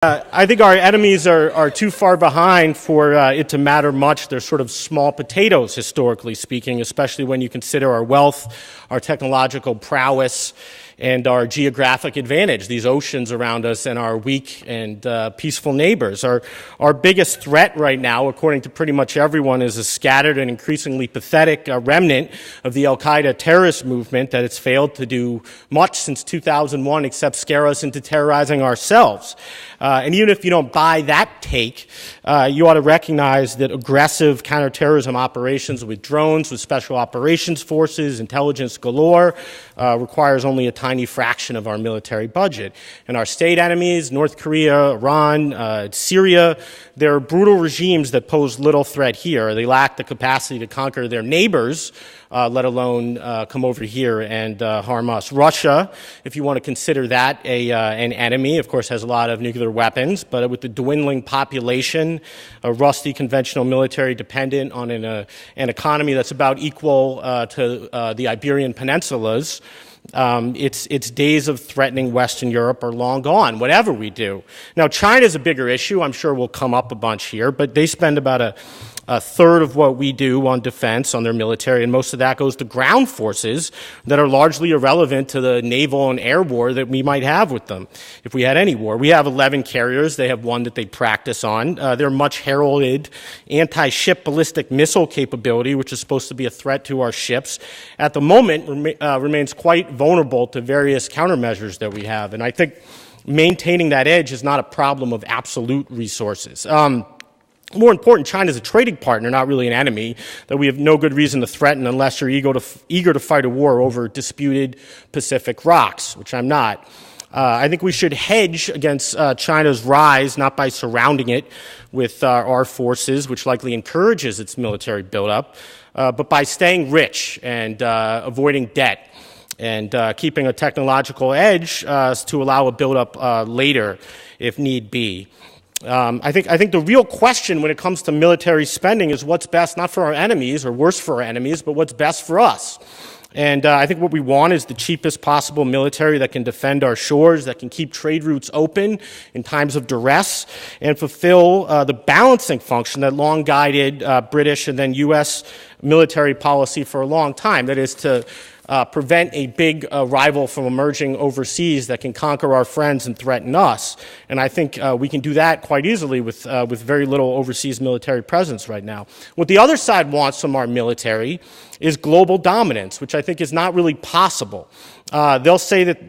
I think our enemies are too far behind for it to matter much. They're sort of small potatoes, historically speaking, especially when you consider our wealth, our technological prowess, and our geographic advantage, these oceans around us and our weak and peaceful neighbors. Our biggest threat right now, according to pretty much everyone, is a scattered and increasingly pathetic remnant of the al-Qaeda terrorist movement that has failed to do much since 2001 except scare us into terrorizing ourselves. And even if you don't buy that take, you ought to recognize that aggressive counterterrorism operations with drones, with special operations forces, intelligence galore, requires only a tiny fraction of our military budget. And our state enemies, North Korea, Iran, Syria, they're brutal regimes that pose little threat here. They lack the capacity to conquer their neighbors, let alone come over here and harm us. Russia, if you want to consider that an enemy, of course has a lot of nuclear weapons, but with the dwindling population, a rusty conventional military dependent on an economy that's about equal to the Iberian Peninsulas, its days of threatening Western Europe are long gone, whatever we do. Now, China's a bigger issue. I'm sure will come up a bunch here, but they spend about a third of what we do on defense, on their military, and most of that goes to ground forces that are largely irrelevant to the naval and air war that we might have with them, if we had any war. We have 11 carriers. They have one that they practice on. Their much heralded anti-ship ballistic missile capability, which is supposed to be a threat to our ships, at the moment remains quite vulnerable to various countermeasures that we have. And I think maintaining that edge is not a problem of absolute resources. More important, China is a trading partner, not really an enemy, that we have no good reason to threaten unless you're eager to fight a war over disputed Pacific rocks, which I'm not. I think we should hedge against China's rise, not by surrounding it with our forces, which likely encourages its military buildup, but by staying rich and avoiding debt and keeping a technological edge to allow a buildup later if need be. I think the real question when it comes to military spending is what's best, not for our enemies or worse for our enemies, but what's best for us. And I think what we want is the cheapest possible military that can defend our shores, that can keep trade routes open in times of duress, and fulfill the balancing function that long guided British and then U.S. military policy for a long time. That is to prevent a big rival from emerging overseas that can conquer our friends and threaten us. And I think we can do that quite easily with very little overseas military presence right now. What the other side wants from our military is global dominance, which I think is not really possible. They'll say that